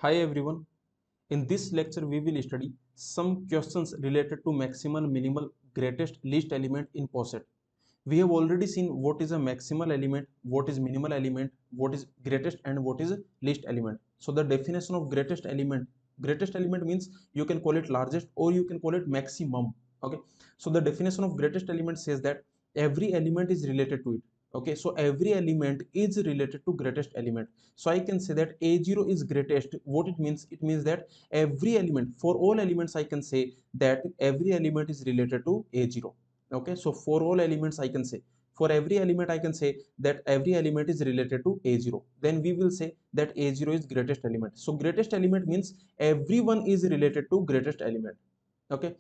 Hi everyone. In this lecture, we will study some questions related to maximal, minimal, greatest, least element in POSIT. We have already seen what is a maximal element, what is minimal element, what is greatest and what is least element. So the definition of greatest element means you can call it largest or you can call it maximum. Okay. So the definition of greatest element says that every element is related to it. Okay. So every element is related to greatest element. So I can say that A0 is greatest. What it means? It means that every element, for all elements, I can say that every element is related to A0. Okay, so for all elements I can say, for every element I can say that every element is related to A0. Then we will say that A0 is greatest element. So greatest element means everyone is related to greatest element. Okay,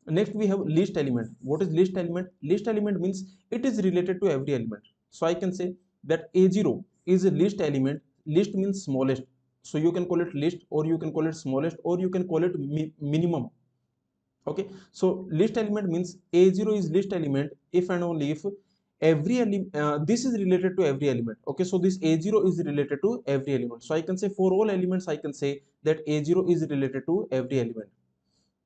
next we have least element. What is least element? Least element means it is related to every element. So I can say that A0 is a least element. Least means smallest, so you can call it least or you can call it smallest or you can call it minimum. Okay, so least element means A0 is least element if and only if every element this is related to every element. Okay, so this A0 is related to every element. So I can say for all elements I can say that A0 is related to every element.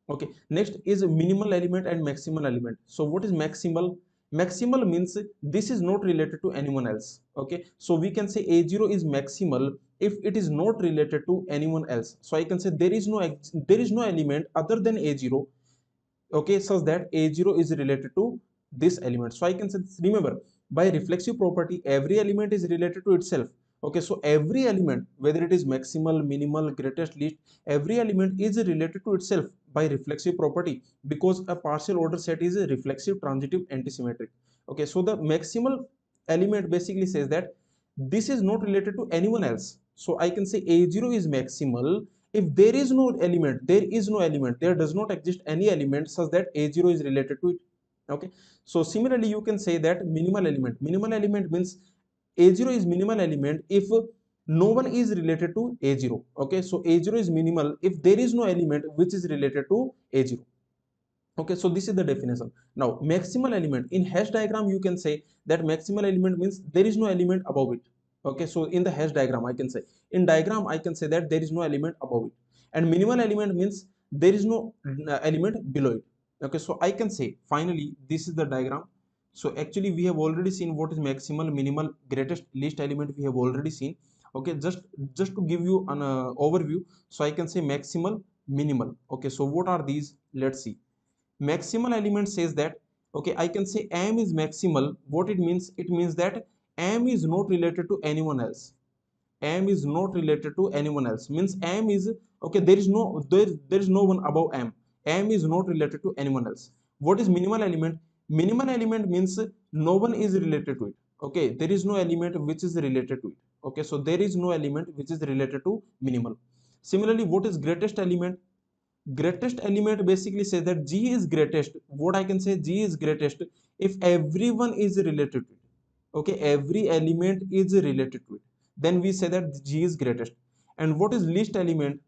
Okay, next is minimal element and maximal element. So what is maximal? Maximal means this is not related to anyone else. Okay, so we can say A0 is maximal if it is not related to anyone else. So I can say there is no element other than A0, okay, such that A0 is related to this element. So I can say this, remember, by reflexive property every element is related to itself. Okay, so every element, whether it is maximal, minimal, greatest, least, every element is related to itself by reflexive property, because a partial order set is a reflexive, transitive, antisymmetric. Okay, so the maximal element basically says that this is not related to anyone else. So I can say A0 is maximal if there does not exist any element such that A0 is related to it. Okay, so similarly you can say that minimal element means A0 is minimal element if no one is related to A0. Okay, so A0 is minimal if there is no element which is related to A0. Okay, so this is the definition. Now maximal element, in hash diagram you can say that maximal element means there is no element above it. Okay, so in the hash diagram I can say, in diagram I can say that there is no element above it. And minimal element means there is no element below it. Okay, so I can say finally this is the diagram. So actually we have already seen what is maximal, minimal, greatest, least element we have already seen. Okay, just to give you an overview. So I can say maximal, minimal. Okay, so what are these? Let's see. Maximal element says that, okay, I can say M is maximal. What it means? It means that M is not related to anyone else. M is not related to anyone else means M is, okay, there is no one above M. M is not related to anyone else. What is minimal element? Minimal element means no one is related to it. Okay, there is no element which is related to it. Okay, so there is no element which is related to minimal. Similarly, what is greatest element? Greatest element basically says that G is greatest. What I can say, G is greatest if everyone is related to it. Okay, every element is related to it, then we say that G is greatest. And what is least element?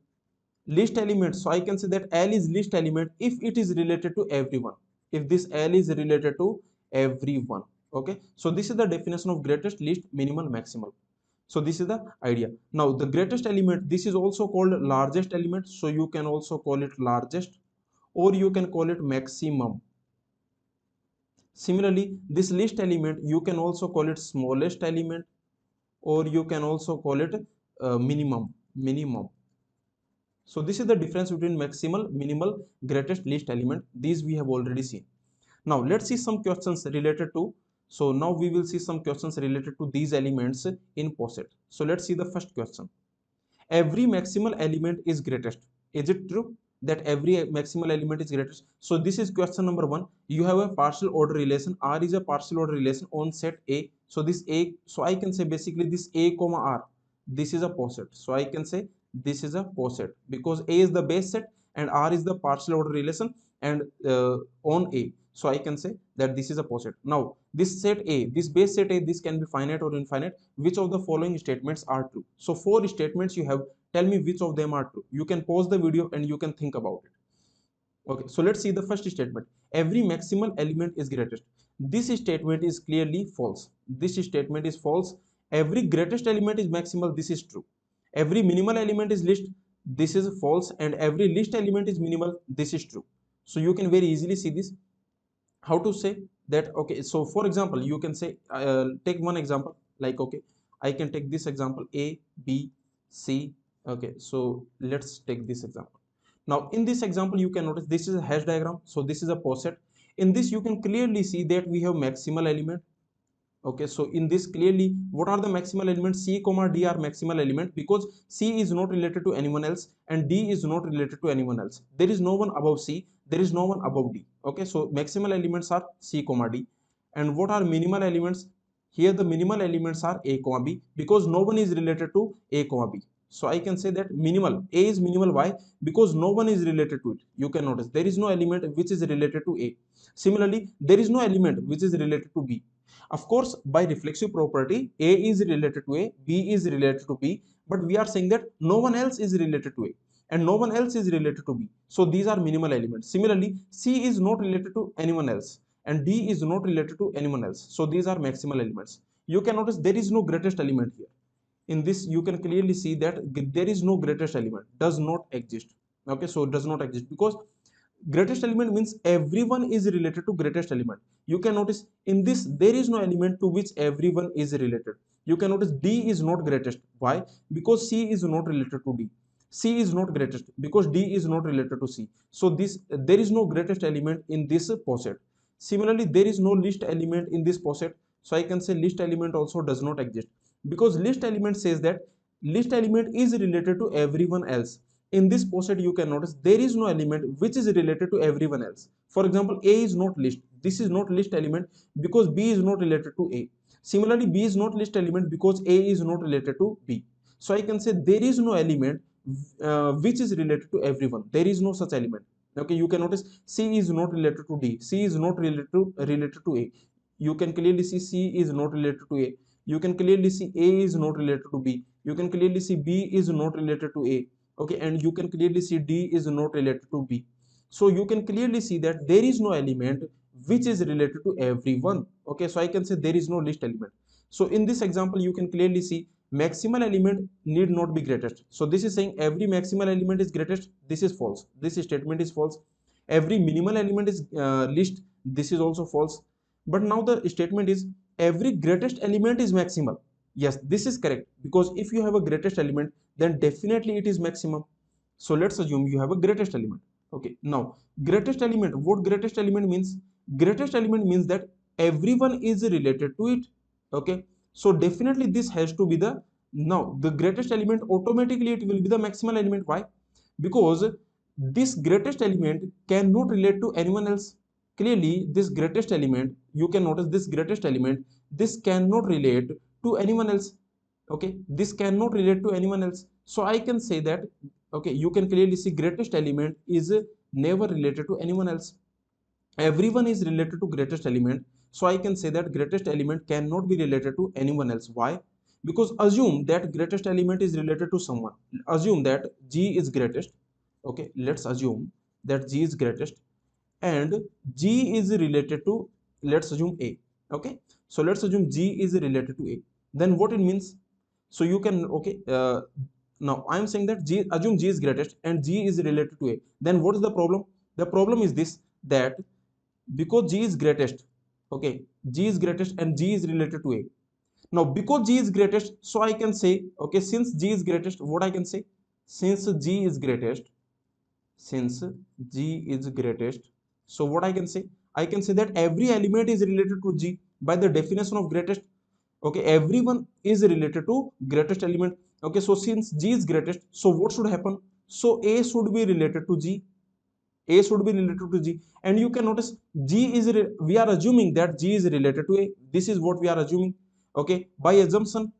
Least element, so I can say that L is least element if it is related to everyone, if this L is related to everyone. Okay, so this is the definition of greatest, least, minimal, maximal. So this is the idea. Now the greatest element, this is also called largest element, so you can also call it largest or you can call it maximum. Similarly, this least element you can also call it smallest element or you can also call it minimum. So this is the difference between maximal, minimal, greatest, least element. These we have already seen. Now let's see some questions related to. So now we will see some questions related to these elements in POSIT. So let's see the first question. Every maximal element is greatest. Is it true that every maximal element is greatest? So this is question number 1. You have a partial order relation. R is a partial order relation on set A. So this A, so I can say basically this A comma R, this is a POSIT. So I can say this is a POSIT because A is the base set and R is the partial order relation and on A. So I can say that this is a POSIT. Now this set A, this base set A, this can be finite or infinite. Which of the following statements are true? So 4 statements you have. Tell me which of them are true. You can pause the video and you can think about it. Okay, so let's see the first statement. Every maximal element is greatest. This statement is clearly false. This statement is false. Every greatest element is maximal. This is true. Every minimal element is least. this is false, and every list element is minimal, this is true. So you can very easily see this. How to say that? Okay, so for example, you can say, take one example, like, okay, I can take this example A, B, C. Okay, so let's take this example. Now in this example, you can notice this is a hash diagram, so this is a poset. In this you can clearly see that we have maximal element. Okay, so in this clearly, what are the maximal elements? C comma D are maximal element, because C is not related to anyone else and D is not related to anyone else. There is no one above C, there is no one above D. Okay, so maximal elements are C comma D. And what are minimal elements? Here the minimal elements are A comma B, because no one is related to A comma B. So I can say that minimal, A is minimal. Why? Because no one is related to it. You can notice there is no element which is related to A. Similarly, there is no element which is related to B. Of course, by reflexive property, A is related to A, B is related to B, but we are saying that no one else is related to A and no one else is related to B. So these are minimal elements. Similarly, C is not related to anyone else and D is not related to anyone else. So these are maximal elements. You can notice there is no greatest element here. In this, you can clearly see that there is no greatest element, does not exist. Okay, so it does not exist because greatest element means everyone is related to greatest element. You can notice in this there is no element to which everyone is related. You can notice D is not greatest. Why? Because C is not related to D. C is not greatest because D is not related to C. So this, there is no greatest element in this poset. Similarly, there is no least element in this poset. So I can say least element also does not exist, because least element says that least element is related to everyone else. In this poset, you can notice there is no element which is related to everyone else. For example, A is not list. This is not list element because B is not related to A. Similarly, B is not list element because A is not related to B. So I can say there is no element which is related to everyone. There is no such element. Okay, you can notice C is not related to D. C is not related to A. You can clearly see C is not related to A. You can clearly see A is not related to B. You can clearly see B is not related to A. Okay, and you can clearly see D is not related to B. So you can clearly see that there is no element which is related to everyone. Okay, so I can say there is no list element. So in this example, you can clearly see maximal element need not be greatest. So this is saying every maximal element is greatest. This is false. This statement is false. Every minimal element is least. This is also false. But now the statement is every greatest element is maximal. Yes, this is correct, because if you have a greatest element, then definitely it is maximum. So let's assume you have a greatest element. Okay, now greatest element, what greatest element means? Greatest element means that everyone is related to it. Okay, so definitely this has to be the, now the greatest element, automatically it will be the maximal element. Why? Because this greatest element cannot relate to anyone else. Clearly this greatest element, you can notice this greatest element, this cannot relate to anyone else. Okay, this cannot relate to anyone else. So I can say that, okay, you can clearly see greatest element is never related to anyone else. Everyone is related to greatest element. So I can say that greatest element cannot be related to anyone else. Why? Because assume that greatest element is related to someone. Assume that G is greatest. Okay, let's assume that G is greatest and G is related to, let's assume A. Okay, so let's assume G is related to A. Then what it means? So you can, okay, now I am saying that G, assume G is greatest and G is related to A. Then what is the problem? The problem is this, that because G is greatest, okay, G is greatest and G is related to A. Now because G is greatest, so I can say, okay, since G is greatest, what I can say? Since G is greatest, since G is greatest, so what I can say? I can say that every element is related to G by the definition of greatest. Okay, everyone is related to greatest element. Okay, so since G is greatest, so what should happen? So A should be related to G. A should be related to G, and you can notice G is, we are assuming that G is related to A. This is what we are assuming. Okay, by assumption,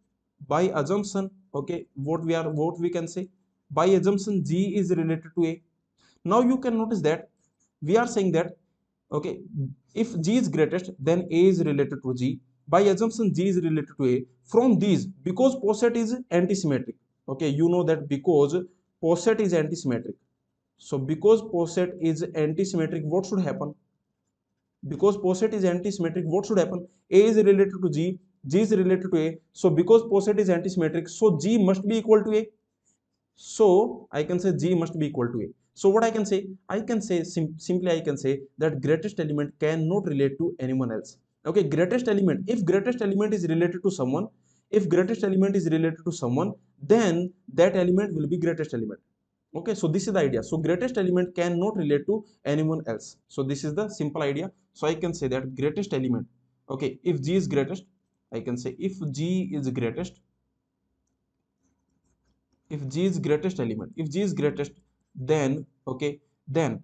okay, what we can say, by assumption G is related to A. Now you can notice that we are saying that, okay, if G is greatest, then A is related to G. By assumption G is related to A. From these, because poset is antisymmetric, okay, you know that because poset is antisymmetric. So because poset is antisymmetric, what should happen? Because poset is antisymmetric, what should happen? A is related to G is related to A. So because poset is antisymmetric, so G must be equal to A. So I can say G must be equal to A. So what I can say? I can say simply I can say that greatest element cannot relate to anyone else. Okay, greatest element. If greatest element is related to someone, if greatest element is related to someone, then that element will be greatest element. Okay, so this is the idea. So greatest element cannot relate to anyone else. So this is the simple idea. So I can say that greatest element. Okay, if G is greatest, I can say if G is greatest, if G is greatest element, if G is greatest, then okay, then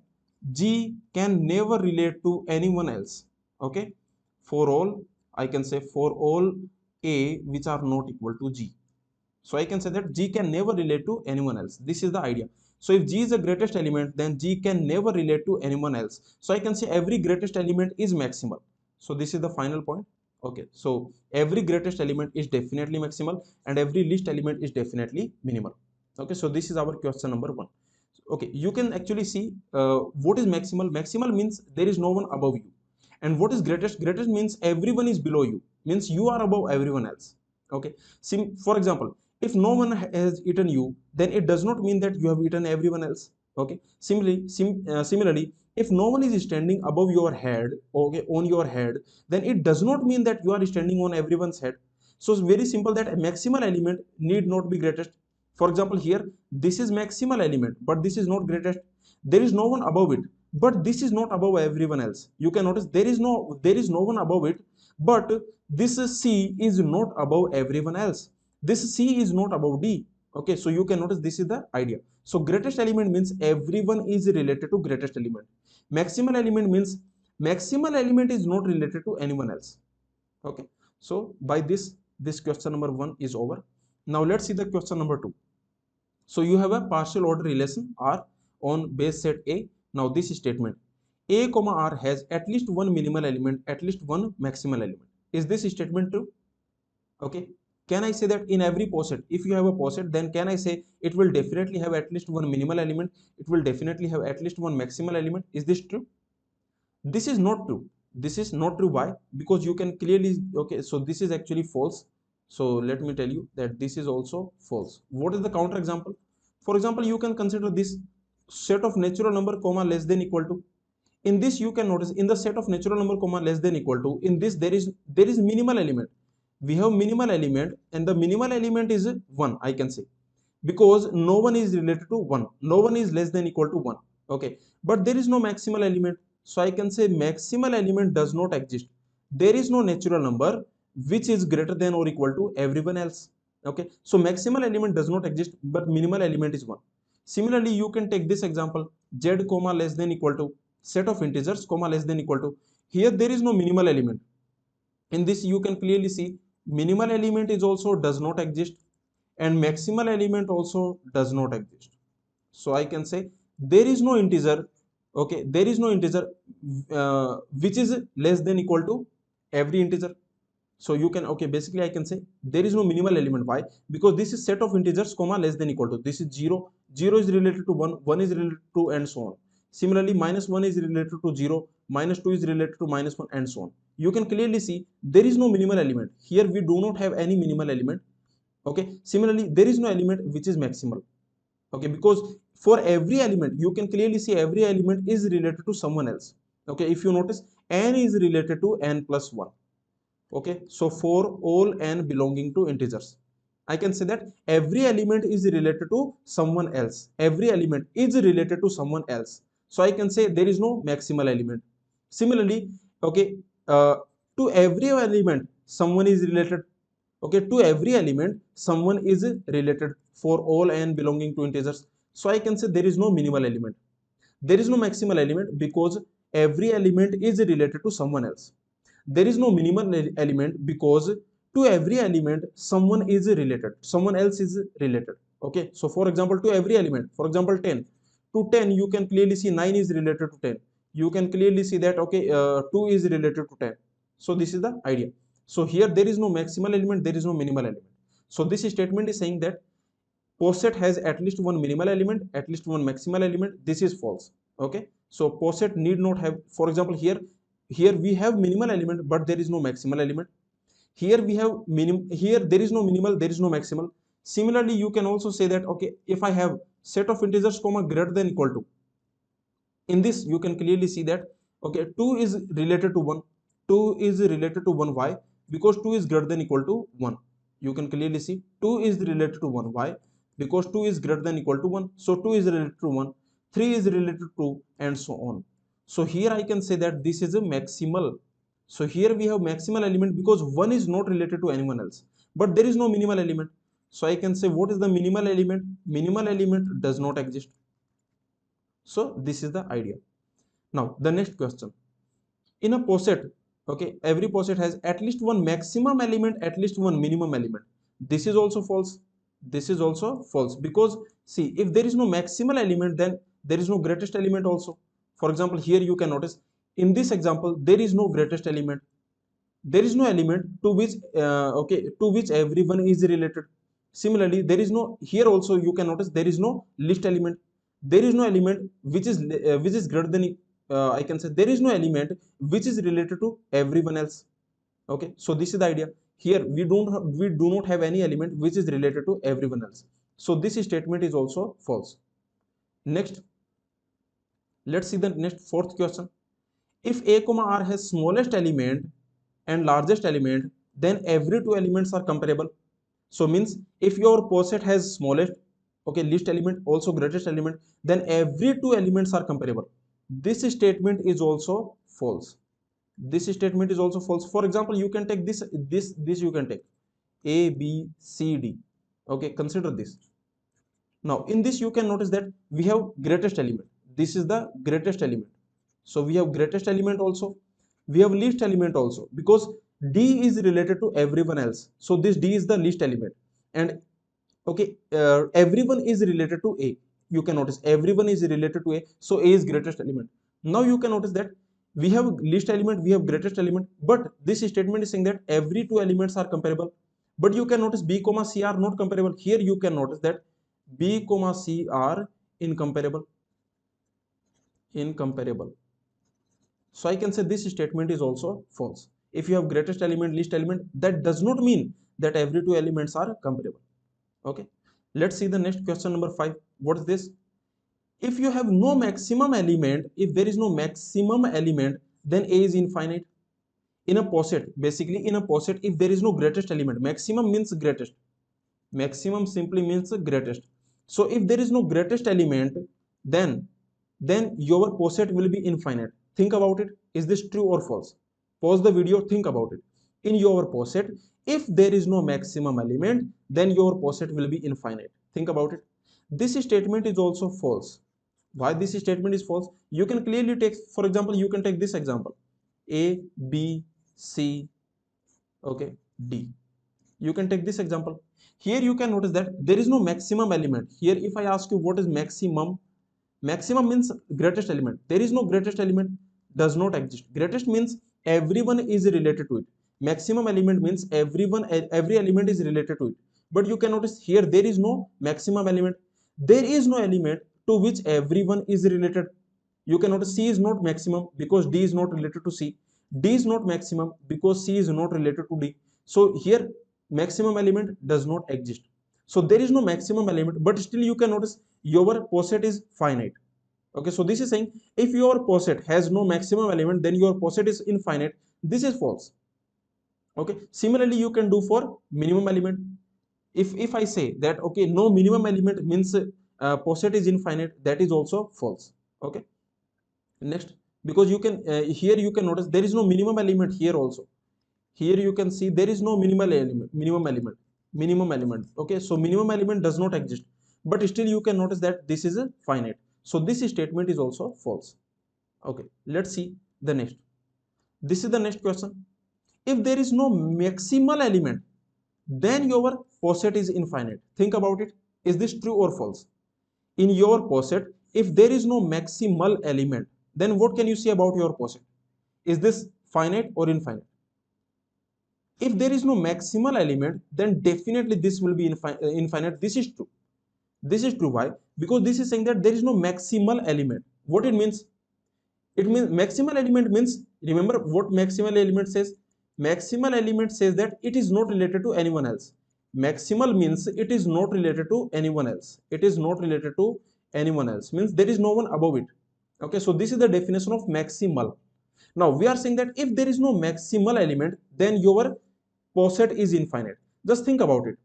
G can never relate to anyone else. Okay, for all, I can say for all A which are not equal to G. So I can say that G can never relate to anyone else. This is the idea. So if G is the greatest element, then G can never relate to anyone else. So I can say every greatest element is maximal. So this is the final point. Okay, so every greatest element is definitely maximal and every least element is definitely minimal. Okay, so this is our question number 1. Okay, you can actually see what is maximal. Maximal means there is no one above you. And what is greatest? Greatest means everyone is below you, means you are above everyone else. Okay, for example, if no one has eaten you, then it does not mean that you have eaten everyone else. Okay, similarly, if no one is standing above your head, okay, on your head, then it does not mean that you are standing on everyone's head. So it's very simple that a maximal element need not be greatest. For example, here this is maximal element, but this is not greatest. There is no one above it, but this is not above everyone else. You can notice there is no one above it, but this C is not above everyone else. This C is not above D. Okay, so you can notice this is the idea. So greatest element means everyone is related to greatest element. Maximal element means maximal element is not related to anyone else. Okay, so by this question number 1 is over. Now let's see the question number 2. So you have a partial order relation R on base set A. Now this statement, A comma R has at least one minimal element, at least one maximal element. Is this statement true? Okay. Can I say that in every poset, if you have a poset, then can I say it will definitely have at least one minimal element, it will definitely have at least one maximal element? Is this true? This is not true. This is not true. Why? Because you can clearly, okay, so this is actually false. So let me tell you that this is also false. What is the counter example? For example, you can consider this set of natural number comma less than equal to. In this you can notice, in the set of natural number comma less than equal to, in this there is minimal element. We have minimal element and the minimal element is 1, I can say, because no one is related to 1, no one is less than equal to 1. Okay, but there is no maximal element. So I can say maximal element does not exist. There is no natural number which is greater than or equal to everyone else. Okay, so maximal element does not exist, but minimal element is 1. Similarly, you can take this example, z comma less than equal to, set of integers comma less than equal to. Here there is no minimal element. In this you can clearly see minimal element is also does not exist and maximal element also does not exist. So I can say there is no integer. Okay, there is no integer which is less than equal to every integer. So you can, okay, basically I can say there is no minimal element. Why? Because this is set of integers comma less than equal to, this is 0, 0 is related to 1, 1 is related to, and so on. Similarly, minus 1 is related to 0, minus 2 is related to minus 1, and so on. You can clearly see there is no minimal element here. We do not have any minimal element. Okay, similarly there is no element which is maximal. Okay, because for every element you can clearly see every element is related to someone else. Okay, if you notice, n is related to n plus 1. Okay, so for all n belonging to integers, I can say that every element is related to someone else. Every element is related to someone else. So I can say there is no maximal element. Similarly, okay, uh, to every element someone is related. Okay, to every element someone is related for all n belonging to integers. So I can say there is no minimal element. There is no maximal element because every element is related to someone else. There is no minimal element because to every element someone is related, someone else is related. Okay, so for example, to every element, for example 10, to 10 you can clearly see 9 is related to 10. You can clearly see that, okay, 2 is related to 10. So this is the idea. So here there is no maximal element, there is no minimal element. So this statement is saying that poset has at least one minimal element, at least one maximal element. This is false. Okay, so poset need not have, for example, here we have minimal element but there is no maximal element. Here we have here there is no minimal, there is no maximal. Similarly, you can also say that, okay, if I have set of integers comma greater than equal to, in this you can clearly see that, okay, 2 is related to 1, 2 is related to 1. Why? Because 2 is greater than equal to 1. You can clearly see 2 is related to 1. Why? Because 2 is greater than equal to 1. So 2 is related to 1, 3 is related to 2, and so on. So here I can say that this is a maximal. So here we have maximal element because 1 is not related to anyone else, but there is no minimal element. So I can say, what is the minimal element? Minimal element does not exist. So this is the idea. Now the next question. In a poset, okay, every poset has at least one maximum element, at least one minimum element. This is also false. This is also false, because see, if there is no maximal element, then there is no greatest element also. For example, here you can notice in this example there is no greatest element. There is no element to which okay, to which everyone is related. Similarly, there is no, here also you can notice there is no least element. There is no element which is greater than, I can say, there is no element which is related to everyone else. Okay, so this is the idea. Here we do not have any element which is related to everyone else. So this statement is also false. Next, let's see the next fourth question. If a comma r has smallest element and largest element, then every two elements are comparable. So means if your poset has smallest, okay, least element, also greatest element, then every two elements are comparable. This statement is also false. This statement is also false. For example, you can take this you can take A, B, C, D. Okay, consider this. Now in this you can notice that we have greatest element. This is the greatest element. So we have greatest element also. We have least element also, because D is related to everyone else. So this D is the least element. And okay, everyone is related to A. You can notice everyone is related to A. So A is greatest element. Now you can notice that we have least element, we have greatest element, but this statement is saying that every two elements are comparable. But you can notice B comma C are not comparable. Here you can notice that B comma C are incomparable. Incomparable. So I can say this statement is also false. If you have greatest element, least element, that does not mean that every two elements are comparable. Okay. Let's see the next question, number 5. What is this? If you have no maximum element, if there is no maximum element, then A is infinite. In a poset, basically in a poset, if there is no greatest element, maximum means greatest. Maximum simply means greatest. So if there is no greatest element, then your poset will be infinite. Think about it. Is this true or false? Pause the video, think about it. In your poset, if there is no maximum element, then your poset will be infinite. Think about it. This statement is also false. Why this statement is false? You can clearly take, for example, you can take this example: A, B, C, okay, D. You can take this example. Here you can notice that there is no maximum element. Here if I ask you what is maximum, maximum means greatest element. There is no greatest element, does not exist. Greatest means everyone is related to it. Maximum element means every element is related to it. But you can notice here there is no maximum element. There is no element to which everyone is related. You can notice C is not maximum because D is not related to C. D is not maximum because C is not related to D. So here maximum element does not exist. So there is no maximum element, but still you can notice your poset is finite. Okay, so this is saying if your poset has no maximum element, then your poset is infinite. This is false. Okay, similarly you can do for minimum element. If I say that, okay, no minimum element means poset is infinite, that is also false. Okay, next, because you can here you can notice there is no minimum element here also. Here you can see there is no minimum element. Okay, so minimum element does not exist, but still you can notice that this is a finite. So this statement is also false. Okay, let's see the next. This is the next question. If there is no maximal element, then your poset is infinite. Think about it. Is this true or false? In your poset, if there is no maximal element, then what can you say about your poset? Is this finite or infinite? If there is no maximal element, then definitely this will be infinite. This is true. This is true. Why? Because this is saying that there is no maximal element. What it means? It means maximal element means, remember what maximal element says? Maximal element says that it is not related to anyone else. Maximal means it is not related to anyone else. It is not related to anyone else means there is no one above it. Okay, so this is the definition of maximal. Now we are saying that if there is no maximal element, then your poset is infinite. Just think about it.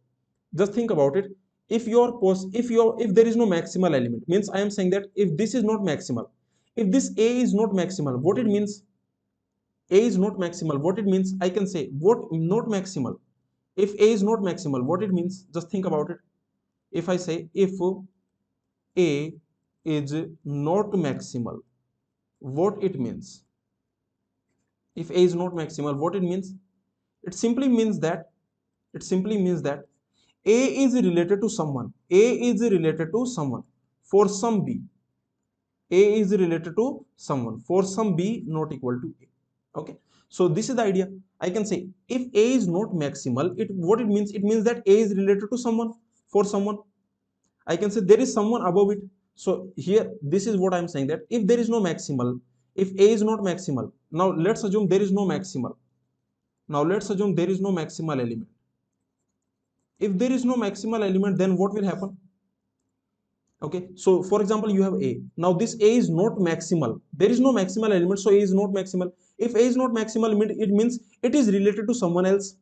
Just think about it. If there is no maximal element, means I am saying that if this is not maximal, if this A is not maximal, what it means? A is not maximal. What it means? I can say what not maximal. If A is not maximal, what it means? Just think about it. If I say if A is not maximal, what it means? If A is not maximal, what it means? It simply means that A is related to someone. A is related to someone for some B. A is related to someone for some B not equal to A. Okay. So this is the idea. I can say if A is not maximal, what it means? It means that A is related to someone for someone. I can say there is someone above it. So here, this is what I'm saying, that if there is no maximal, if A is not maximal, now let's assume there is no maximal. Now let's assume there is no maximal element. If there is no maximal element, then what will happen? Okay, so for example, you have A. Now this A is not maximal. There is no maximal element, so A is not maximal. If A is not maximal, it means it is related to someone else.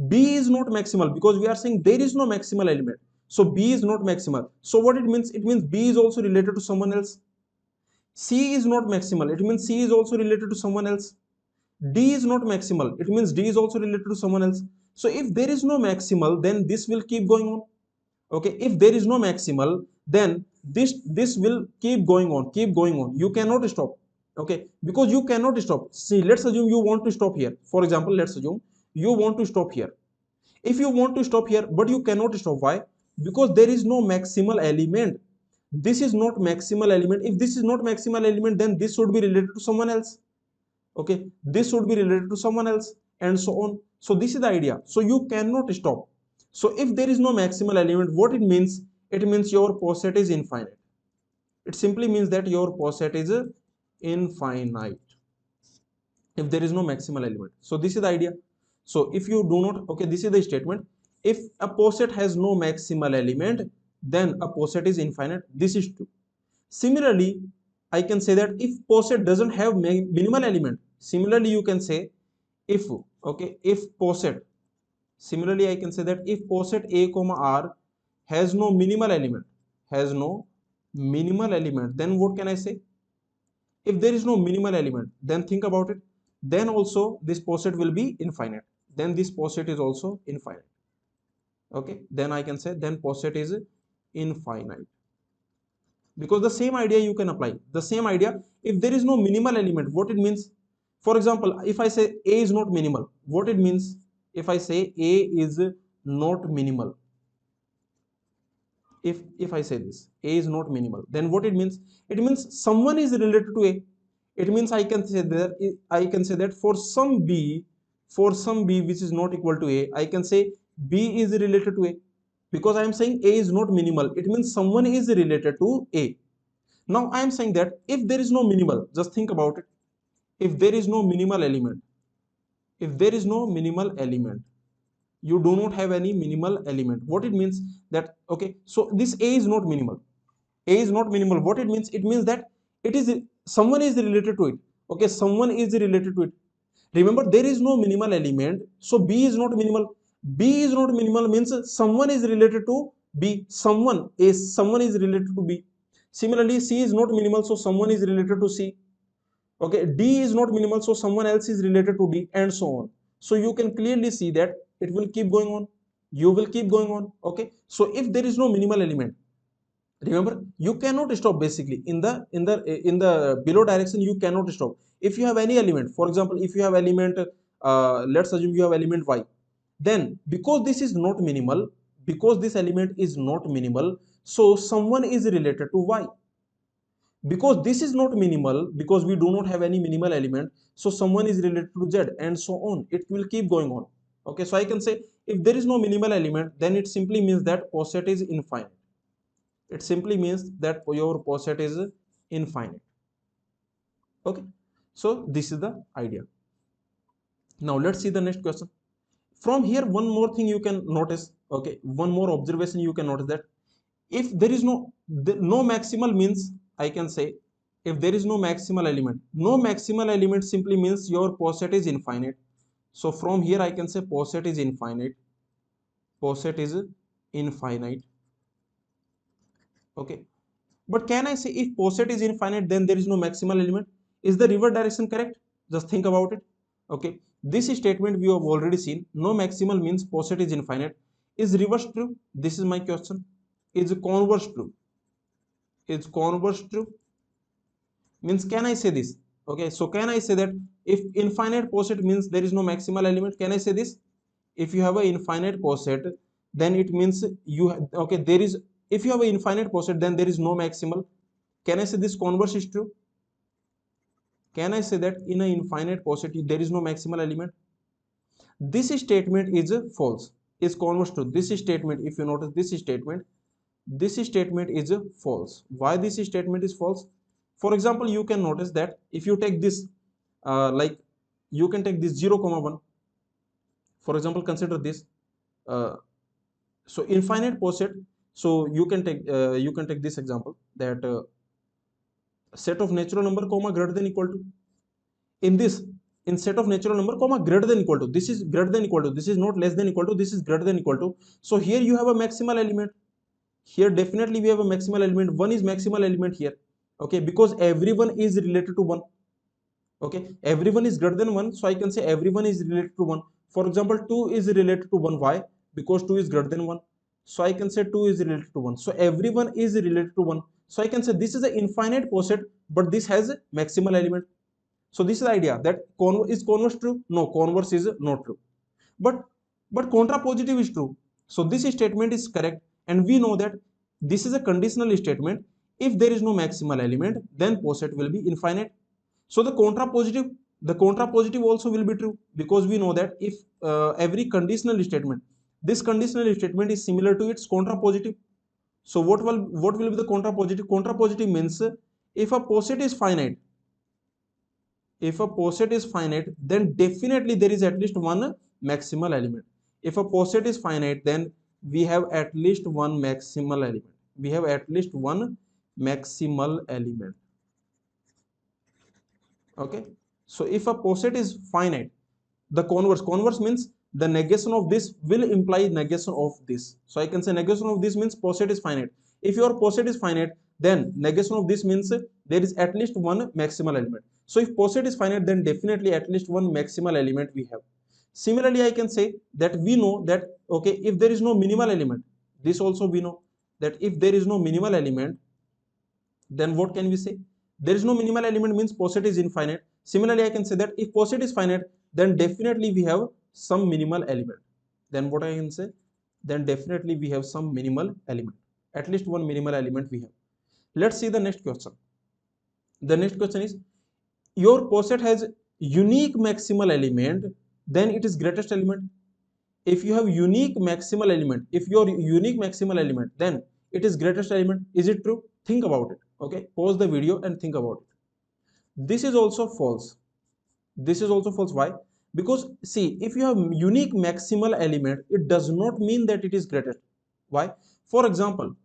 B is not maximal because we are saying there is no maximal element. So B is not maximal. So what it means? It means B is also related to someone else. C is not maximal. It means C is also related to someone else. D is not maximal. It means D is also related to someone else. So if there is no maximal, then this will keep going on. Okay, if there is no maximal, then this will keep going on, you cannot stop. Okay, because you cannot stop. See, let's assume you want to stop here. For example, let's assume you want to stop here. If you want to stop here, but you cannot stop, why? Because there is no maximal element. This is not maximal element. If this is not maximal element, then this should be related to someone else. Okay, this should be related to someone else, and so on. So this is the idea. So you cannot stop. So if there is no maximal element, what it means? It means your poset is infinite. It simply means that your poset is infinite if there is no maximal element. So this is the idea. So if you do not, okay, this is the statement. If a poset has no maximal element, then a poset is infinite. This is true. Similarly, I can say that if poset doesn't have minimal element, similarly you can say if, okay, if poset, similarly I can say that if poset A comma R has no minimal element, then what can I say? If there is no minimal element, then think about it, then also this poset will be infinite, then this poset is also infinite. Okay, then I can say then poset is infinite, because the same idea you can apply. The same idea, if there is no minimal element, what it means? For example, if I say A is not minimal, what it means? If I say A is not minimal, if I say this, A is not minimal, then what it means? It means someone is related to A. It means I can say that for some B which is not equal to A, I can say B is related to A. Because I am saying A is not minimal, it means someone is related to A. Now I am saying that if there is no minimal, just think about it. If there is no minimal element, if there is no minimal element, you do not have any minimal element, what it means? That, okay, so this A is not minimal. A is not minimal. What it means? It means that it is someone is related to it. Okay, someone is related to it. Remember, there is no minimal element, so B is not minimal. B is not minimal means someone is related to B. Someone is related to B. Similarly, C is not minimal, so someone is related to C. Okay, D is not minimal, so someone else is related to D, and so on. So you can clearly see that it will keep going on. You will keep going on. Okay, so if there is no minimal element, remember, you cannot stop. Basically, in the below direction, you cannot stop. If you have any element, for example, if you have element, let's assume you have element Y, then because this element is not minimal, so someone is related to Y. Because this is not minimal, because we do not have any minimal element, so someone is related to Z, and so on. It will keep going on. Okay, so I can say if there is no minimal element, then it simply means that poset is infinite. It simply means that your poset is infinite. Okay, so this is the idea. Now let's see the next question. From here, one more thing you can notice, okay, one more observation you can notice, that if there is no maximal means, I can say, if there is no maximal element, no maximal element simply means your poset is infinite. So from here I can say poset is infinite, poset is infinite, okay. But can I say if poset is infinite then there is no maximal element? Is the reverse direction correct? Just think about it, okay. This statement we have already seen, no maximal means poset is infinite. Is reverse true? This is my question. Is converse true? Is converse true? Means can I say this? Okay, so can I say that if infinite poset means there is no maximal element? Can I say this? If you have an infinite poset, then it means okay, there is, if you have an infinite poset then there is no maximal. Can I say this converse is true? Can I say that in an infinite poset there is no maximal element? This statement is false. Is converse true? This statement, if you notice this statement is false. Why this statement is false? For example, you can notice that if you take this, like you can take this 0 comma 1. For example, consider this, uh, so infinite poset. So you can take this example, that set of natural number comma greater than equal to, in this, in set of natural number comma greater than equal to, this is greater than equal to, this is not less than equal to, this is greater than equal to. So here you have a maximal element. Here definitely we have a maximal element. One is maximal element here, okay, because everyone is related to one, okay, everyone is greater than one, so I can say everyone is related to one. For example, 2 is related to 1. Why? Because 2 is greater than 1, so I can say 2 is related to 1. So everyone is related to 1, so I can say this is an infinite poset, but this has a maximal element. So this is the idea, that is converse true? No, converse is not true. but but contrapositive is true. So this statement is correct, and we know that this is a conditional statement. If there is no maximal element, then poset will be infinite. So the contrapositive also will be true, because we know that if every conditional statement, this conditional statement is similar to its contrapositive. So what will be the contrapositive? Contrapositive means if a poset is finite, if a poset is finite, then definitely there is at least one maximal element. If a poset is finite, then we have at least one maximal element. We have at least one maximal element. Okay. So if a poset is finite, the converse means the negation of this will imply negation of this. So I can say negation of this means poset is finite. If your poset is finite, then negation of this means there is at least one maximal element. So if poset is finite, then definitely at least one maximal element we have. Similarly, I can say that we know that, okay, if there is no minimal element, this also we know that if there is no minimal element, then what can we say? There is no minimal element means poset is infinite. Similarly, I can say that if poset is finite, then definitely we have some minimal element. Then what I can say? Then definitely we have some minimal element. At least one minimal element we have. Let's see the next question. The next question is, your poset has unique maximal element, then it is greatest element. If you have unique maximal element, if your unique maximal element, then it is greatest element. Is it true? Think about it. Okay, pause the video and think about it. This is also false. This is also false. Why? Because see, if you have unique maximal element, it does not mean that it is greatest. Why? For example,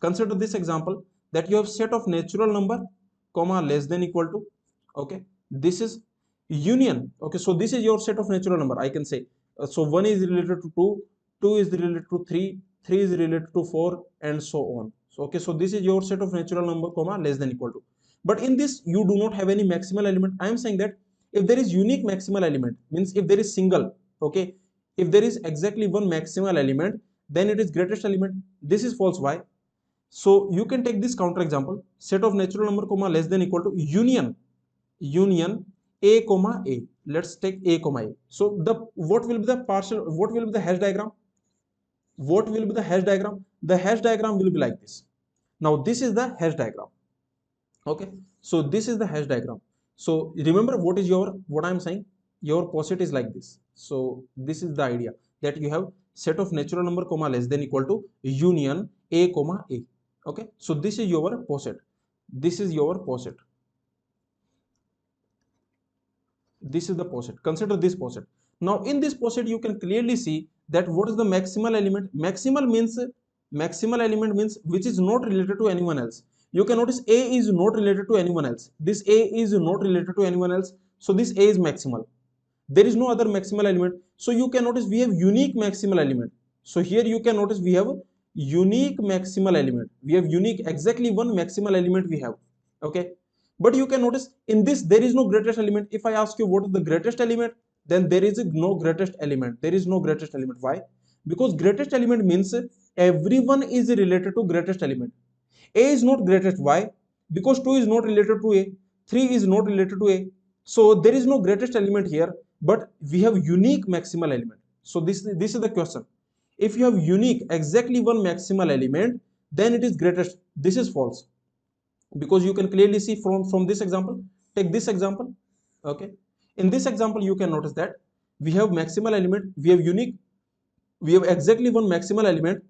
consider this example, that you have set of natural number comma less than equal to, okay, this is union. Okay, so this is your set of natural number, I can say. So 1 is related to 2, 2 is related to 3, 3 is related to 4, and so on. So okay, so this is your set of natural number comma less than equal to. But in this you do not have any maximal element. I am saying that if there is unique maximal element, means if there is single, okay, if there is exactly one maximal element, then it is greatest element. This is false. Why? So you can take this counter example, set of natural number comma less than equal to union a comma a. Let's take a comma a. So the what will be the partial, what will be the hash diagram? What will be the hash diagram? The hash diagram will be like this. Now this is the hash diagram. Okay, so this is the hash diagram. So remember what is your, what I'm saying, your poset is like this. So this is the idea, that you have set of natural number comma less than equal to union a comma a. Okay, so this is your poset. This is your poset. This is the poset. Consider this poset. Now in this poset you can clearly see that what is the maximal element. Maximal element means which is not related to anyone else. You can notice A is not related to anyone else. This A is not related to anyone else. So this A is maximal. There is no other maximal element. So you can notice we have unique maximal element. So here you can notice we have unique maximal element. We have unique, exactly one maximal element we have. Okay. But you can notice in this there is no greatest element. If I ask you what is the greatest element, then there is no greatest element. There is no greatest element. Why? Because greatest element means everyone is related to greatest element. A is not greatest. Why? Because 2 is not related to A, 3 is not related to A. So there is no greatest element here, but we have unique maximal element. So this is the question. If you have unique, exactly one maximal element, then it is greatest. This is false, because you can clearly see from this example. Take this example. Okay. In this example, you can notice that we have maximal element, we have unique, we have exactly one maximal element.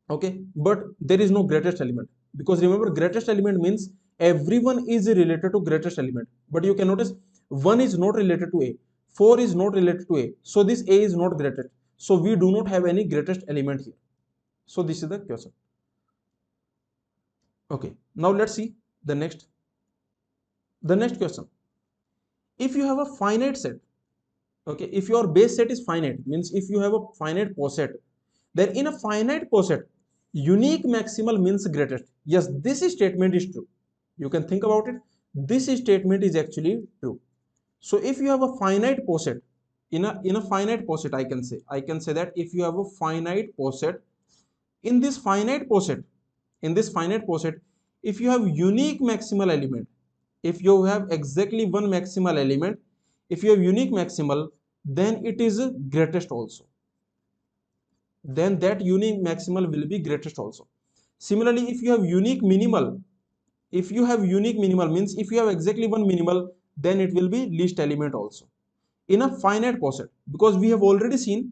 Okay, but there is no greatest element, because remember greatest element means everyone is related to greatest element. But you can notice 1 is not related to A, 4 is not related to A, so this A is not greatest, so we do not have any greatest element here. So this is the question. Okay, now let's see the next question. If you have a finite set, okay, if your base set is finite, means if you have a finite poset, then in a finite poset unique maximal means greatest. Yes, this statement is true. You can think about it. This statement is actually true. So if you have a finite poset, in a finite poset, I can say that if you have a finite poset, in this finite poset, if you have unique maximal element, if you have exactly one maximal element, if you have unique maximal, then it is greatest also. Then that unique maximal will be greatest also. Similarly, if you have unique minimal, means if you have exactly one minimal, then it will be least element also in a finite poset. Because we have already seen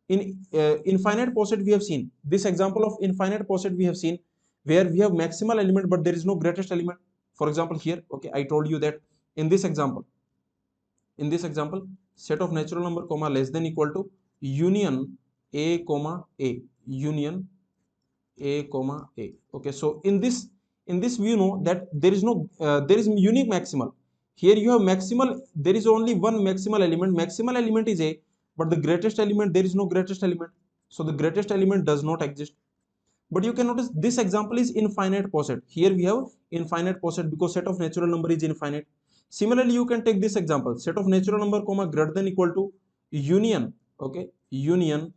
in infinite poset, we have seen this example of infinite poset, we have seen where we have maximal element but there is no greatest element. For example here, okay, I told you that in this example, set of natural number comma less than equal to union a comma a, union a comma a. Okay, so in this we know that there is unique maximal. Here you have maximal, there is only one maximal element. Maximal element is a, but the greatest element, there is no greatest element, so the greatest element does not exist. But you can notice this example is infinite poset. Here we have infinite poset because set of natural number is infinite. Similarly, you can take this example, set of natural number comma greater than equal to union, okay, union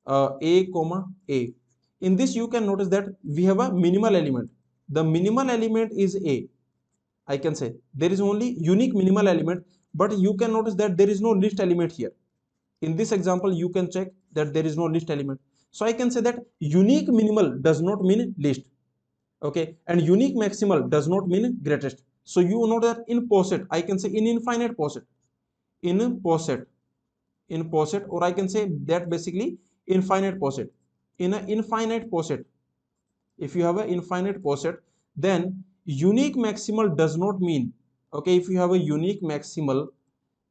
a comma a. In this you can notice that we have a minimal element. The minimal element is a. I can say there is only unique minimal element, but you can notice that there is no least element here. In this example, you can check that there is no least element. So I can say that unique minimal does not mean least. Okay, and unique maximal does not mean greatest. So you know that in poset, I can say in infinite poset, in poset, or I can say that basically infinite poset. In an infinite poset, if you have an infinite poset, then unique maximal does not mean, okay, if you have a unique maximal,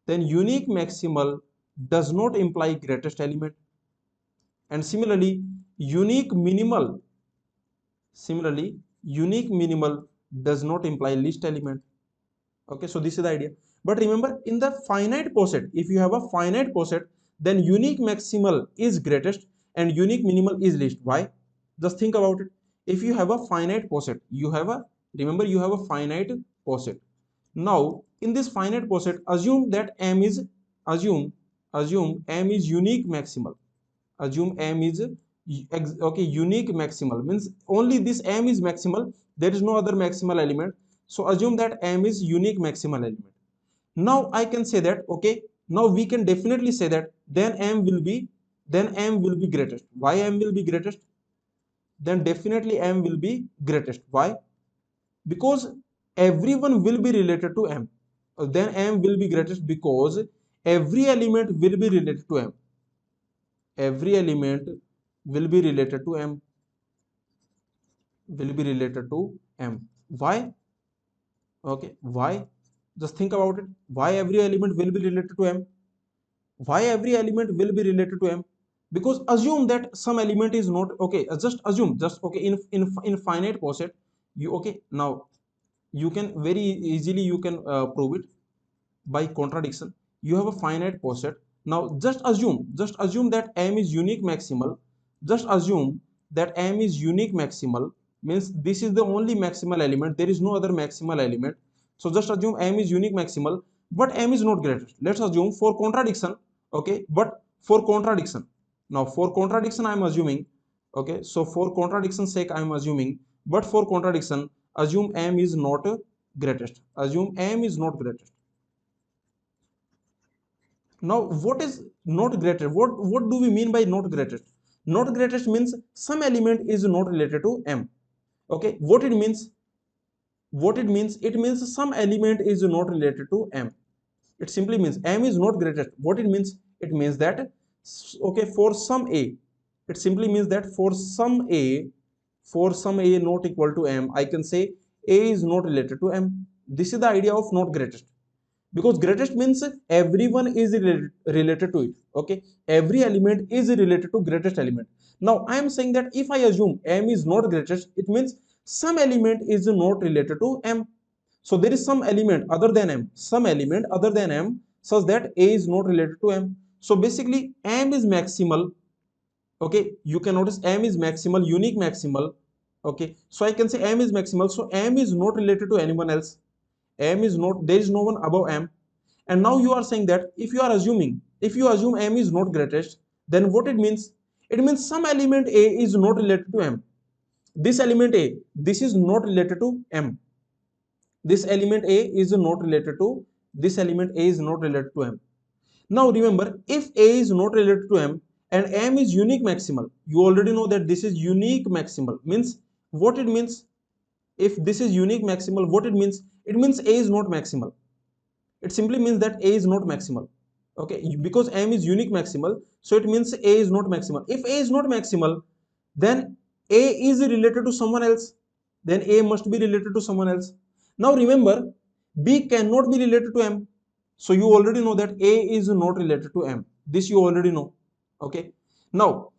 then unique maximal does not imply greatest element. And similarly unique minimal does not imply least element. Okay, so this is the idea. But remember, in the finite poset, if you have a finite poset, then unique maximal is greatest and unique minimal is least. Why? Just think about it. If you have a finite poset, remember you have a finite poset. Now in this finite poset, assume m is unique maximal. Assume m is okay, unique maximal means only this m is maximal, there is no other maximal element. So assume that m is unique maximal element. Now I can say that, okay, now we can definitely say that then m will be greatest. Why m will be greatest? Then definitely m will be greatest. Why? Because everyone will be related to m. Then m will be greatest because every element will be related to m. Every element will be related to m. Why? Okay, why? Just think about it. Why every element will be related to m? Why every element will be related to m? Because assume that some element is not, okay, just assume, just okay, in finite poset, you, okay, now you can very easily you can prove it by contradiction. You have a finite poset. Now just assume that m is unique maximal. Just assume that m is unique maximal, means this is the only maximal element, there is no other maximal element. So just assume m is unique maximal, but m is not greater. Let's assume for contradiction, okay, but for contradiction, now for contradiction I am assuming, okay, so for contradiction sake I am assuming, but for contradiction, assume m is not greatest, assume m is not greatest. Now, what is not greatest? What do we mean by not greatest? Not greatest means some element is not related to M. Okay, what it means? What it means? It means some element is not related to M. It simply means M is not greatest. What it means? It means that, okay, for some A, it simply means that for some A not equal to M, I can say A is not related to M. This is the idea of not greatest, because greatest means everyone is related to it. Okay, every element is related to greatest element. Now I am saying that if I assume m is not greatest, it means some element is not related to m. So there is some element other than m, some element other than m, such that a is not related to m. So basically m is maximal. Okay, you can notice m is maximal, unique maximal. Okay, so I can say m is maximal, so m is not related to anyone else. M is not, there is no one above m. And now you are saying that if you are assuming, if you assume m is not greatest, then what it means? It means some element a is not related to m. This element a, this is not related to m. This element a is not related to, this element a is not related to m. Now remember, if a is not related to m and m is unique maximal, you already know that this is unique maximal, means what it means? If this is unique maximal, what it means? It means a is not maximal. It simply means that a is not maximal. Okay, because m is unique maximal, so it means a is not maximal. If a is not maximal, then a is related to someone else, then a must be related to someone else. Now remember, b cannot be related to m, so you already know that a is not related to m. This you already know. Okay, now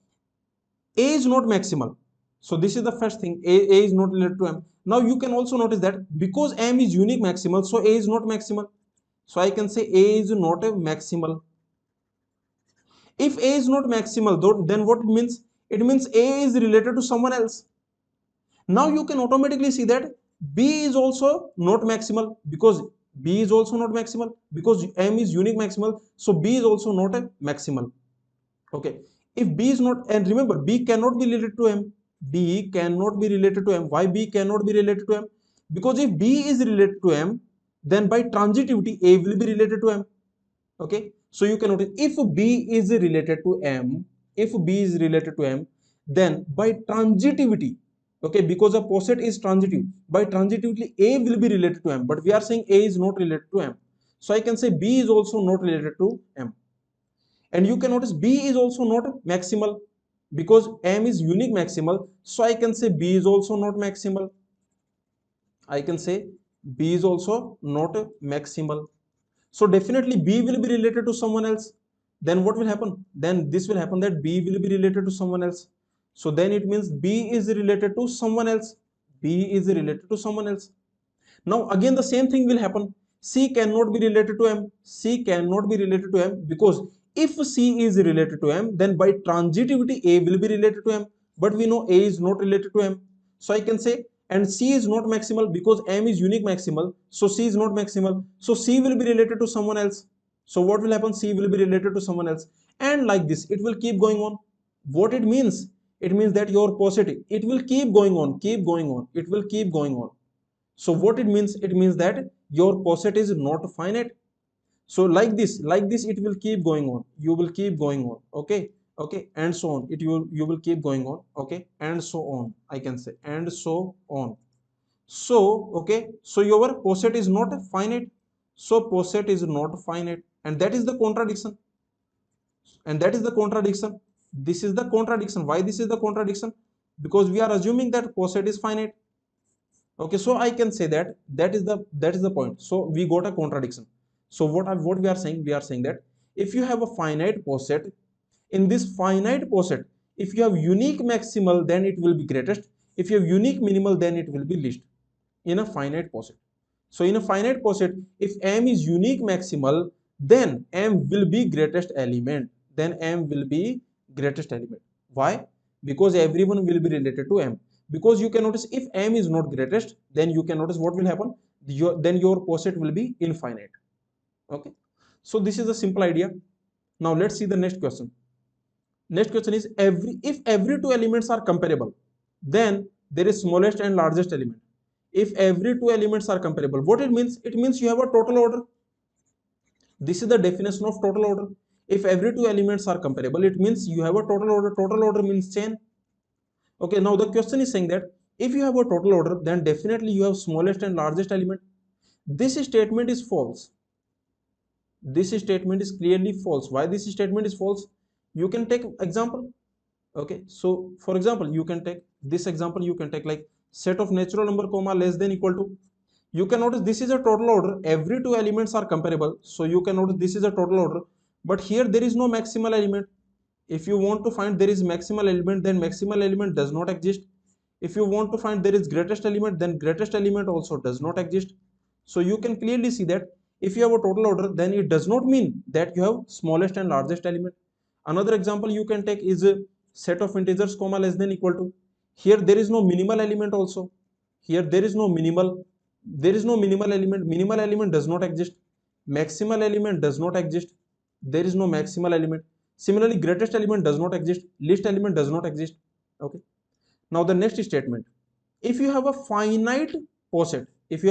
a is not maximal, so this is the first thing, a is not related to m. Now you can also notice that because m is unique maximal, so a is not maximal. So I can say a is not a maximal. If a is not maximal, though, then what it means? It means a is related to someone else. Now you can automatically see that b is also not maximal, because b is also not maximal, because m is unique maximal, so b is also not a maximal. Okay, if b is not, and remember, b cannot be related to m. B cannot be related to m. Why b cannot be related to m? Because if b is related to m, then by transitivity a will be related to m. Okay, so you can notice, if b is related to m, if b is related to m, then by transitivity, okay, because a poset is transitive, by transitivity a will be related to m, but we are saying a is not related to m, so I can say b is also not related to m. And you can notice b is also not maximal, because m is unique maximal, so I can say b is also not maximal. I can say b is also not maximal. So definitely b will be related to someone else. Then what will happen? Then this will happen, that b will be related to someone else. So then it means b is related to someone else. B is related to someone else. Now again the same thing will happen. C cannot be related to M. C cannot be related to M, because if C is related to M, then by transitivity A will be related to M. But we know A is not related to M. So I can say, and C is not maximal because M is unique maximal. So C is not maximal. So C will be related to someone else. So what will happen? C will be related to someone else. And like this, it will keep going on. What it means? It means that your positive, it will keep going on, keep going on. It will keep going on. So what it means? It means that your poset is not finite. So like this, it will keep going on. You will keep going on. Okay, okay, and so on. You will keep going on. Okay, and so on. I can say, and so on. So okay, so your poset is not finite. So poset is not finite, and that is the contradiction. And that is the contradiction. This is the contradiction. Why this is the contradiction? Because we are assuming that poset is finite. Okay, so I can say that that is the point. So we got a contradiction. So what we are saying, we are saying that if you have a finite poset, in this finite poset, if you have unique maximal, then it will be greatest. If you have unique minimal, then it will be least in a finite poset. So in a finite poset, if m is unique maximal, then m will be greatest element. Then m will be greatest element. Why? Because everyone will be related to m. Because you can notice if m is not greatest, then you can notice what will happen. Then your poset will be infinite. Okay. So this is a simple idea. Now let's see the next question. Next question is if every two elements are comparable, then there is smallest and largest element. If every two elements are comparable, what it means? It means you have a total order. This is the definition of total order. If every two elements are comparable, it means you have a total order. Total order means chain. Okay, now the question is saying that if you have a total order, then definitely you have smallest and largest element. This statement is false. This statement is clearly false. Why this statement is false? You can take example. Okay, so for example, you can take this example. You can take like set of natural number comma less than equal to. You can notice this is a total order. Every two elements are comparable, so you can notice this is a total order. But here there is no maximal element. If you want to find there is maximal element, then maximal element does not exist. If you want to find there is greatest element, then greatest element also does not exist. So you can clearly see that if you have a total order, then it does not mean that you have smallest and largest element. Another example you can take is a set of integers comma less than equal to. Here there is no minimal element also. Here there is no minimal element. Minimal element does not exist. Maximal element does not exist. There is no maximal element. Similarly, greatest element does not exist. Least element does not exist. Okay. Now the next statement. If you have a finite poset, if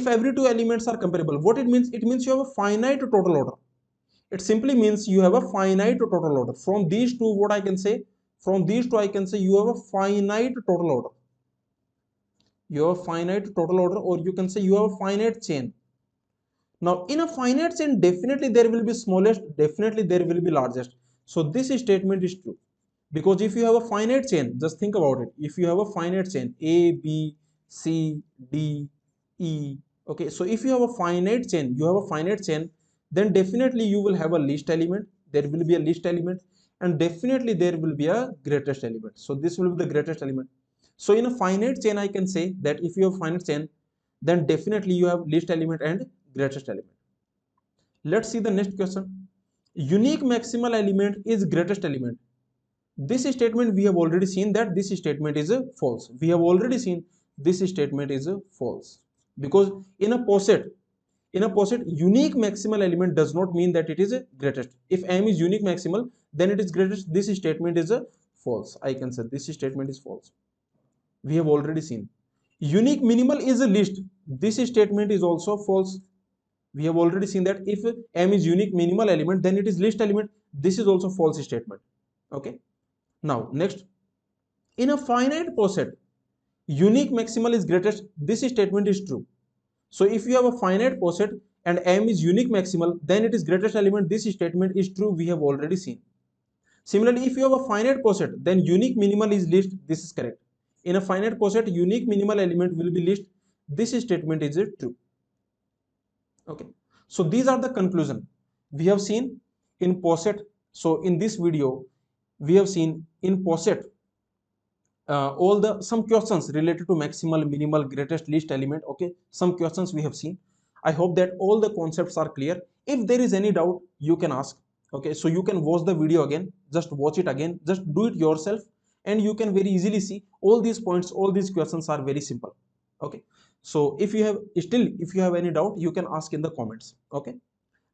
every two elements are comparable, what it means? It means you have a finite total order. It simply means you have a finite total order. From these two, what I can say? From these two, I can say you have a finite total order. You have a finite total order, or you can say you have a finite chain. Now, in a finite chain, definitely there will be smallest, definitely there will be largest. So this statement is true. Because if you have a finite chain, just think about it. If you have a finite chain, A, B, C, D, E, okay. So if you have a finite chain, then definitely you will have a least element. There will be a least element, and definitely there will be a greatest element. So this will be the greatest element. So in a finite chain, I can say that if you have finite chain, then definitely you have least element and greatest element. Let's see the next question. Unique maximal element is greatest element. This statement we have already seen that this statement is a false. We have already seen this statement is a false, because in a poset, unique maximal element does not mean that it is a greatest. If m is unique maximal, then it is greatest. This statement is a false. I can say this statement is false. We have already seen. Unique minimal is a least. This statement is also false. We have already seen that if m is unique minimal element, then it is least element. This is also false statement. Okay. Now next, in a finite poset, unique maximal is greatest. This statement is true. So if you have a finite poset and m is unique maximal, then it is greatest element. This statement is true. We have already seen. Similarly, if you have a finite poset, then unique minimal is least. This is correct. In a finite poset, unique minimal element will be least. This statement is true. Okay. So these are the conclusion we have seen in poset. So in this video, we have seen in poset all the some questions related to maximal, minimal, greatest, least element. Okay, some questions we have seen. I hope that all the concepts are clear. If there is any doubt, you can ask. Okay, so you can watch the video again, just watch it again, just do it yourself, and you can very easily see all these points. All these questions are very simple. Okay, so if you have any doubt, you can ask in the comments. Okay,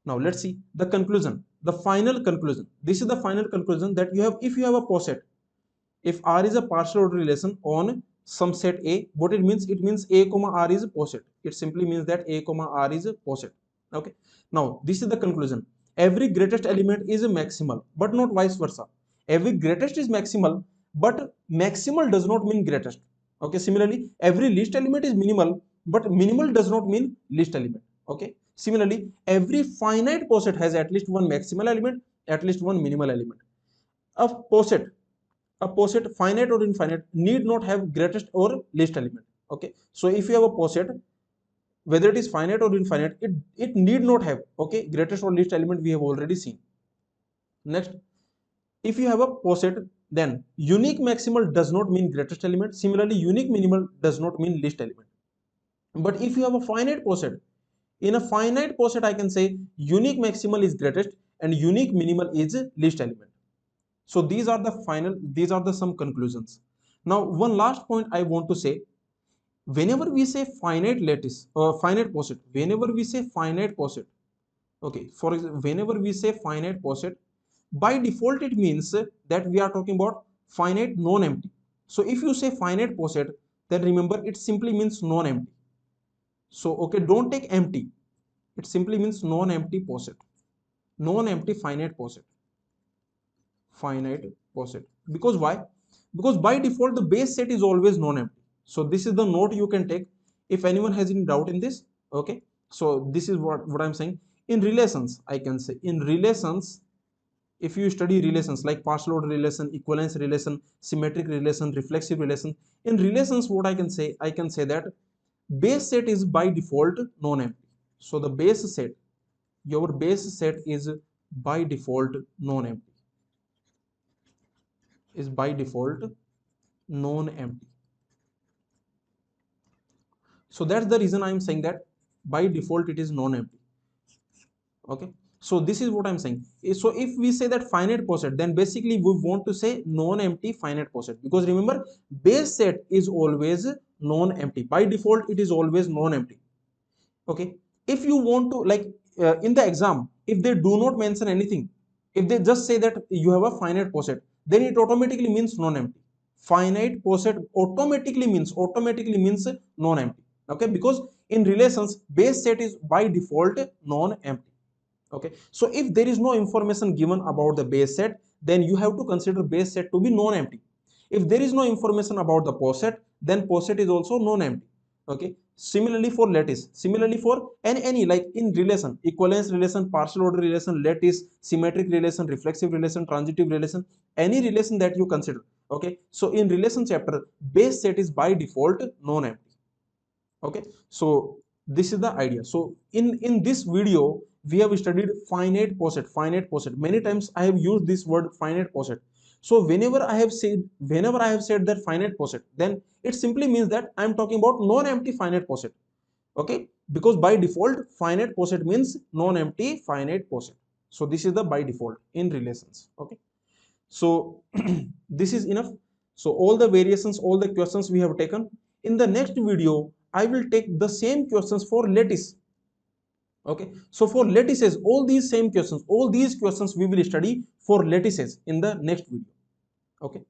now let's see the conclusion, the final conclusion. This is the final conclusion that you have. If you have a poset, if R is a partial order relation on some set A, what it means? It means A comma R is a poset. It simply means that A comma R is a poset. Okay. Now this is the conclusion. Every greatest element is a maximal, but not vice versa. Every greatest is maximal, but maximal does not mean greatest. Okay. Similarly, every least element is minimal, but minimal does not mean least element. Okay. Similarly, every finite poset has at least one maximal element, at least one minimal element. A poset, finite or infinite, need not have greatest or least element. Okay, so if you have a poset, whether it is finite or infinite, it need not have, okay, greatest or least element. We have already seen. Next, if you have a poset, then unique maximal does not mean greatest element. Similarly, unique minimal does not mean least element. But if you have a finite poset, in a finite poset, I can say unique maximal is greatest and unique minimal is least element. So these are the some conclusions. Now, one last point I want to say, whenever we say finite lattice or finite poset, whenever we say finite poset, okay, for example, whenever we say finite poset, by default it means that we are talking about finite non-empty. So if you say finite poset, then remember it simply means non-empty. So okay, don't take empty, it simply means non-empty poset, non-empty finite poset, finite poset. Because why? Because by default the base set is always non-empty. So this is the note you can take if anyone has any doubt in this. Okay, so this is what I'm saying. In relations, I can say in relations, if you study relations like partial order relation, equivalence relation, symmetric relation, reflexive relation, in relations what I can say that base set is by default non-empty. So the base set, your base set is by default non-empty, is by default non-empty. So that's the reason I'm saying that by default it is non-empty. Okay, so this is what I'm saying. So if we say that finite poset, then basically we want to say non-empty finite poset, because remember base set is always non-empty. By default it is always non-empty. Okay, if you want to like in the exam, if they do not mention anything, if they just say that you have a finite poset, then it automatically means non-empty. Finite poset automatically means non-empty. Okay, because in relations base set is by default non-empty. Okay, so if there is no information given about the base set, then you have to consider base set to be non-empty. If there is no information about the poset, then poset is also non-empty. Okay, similarly for lattice, similarly for any like in relation, equivalence relation, partial order relation, lattice, symmetric relation, reflexive relation, transitive relation, any relation that you consider. Okay, so in relation chapter base set is by default non-empty. Okay, so this is the idea. So in this video we have studied finite poset. Many times I have used this word finite poset. So whenever I have said that finite poset, then it simply means that I am talking about non-empty finite poset. Okay, because by default finite poset means non-empty finite poset. So this is the by default in relations. Okay, so this is enough. So all the variations, all the questions we have taken. In the next video I will take the same questions for lattice. Okay, so for lattices, all these questions we will study for lattices in the next video. Okay.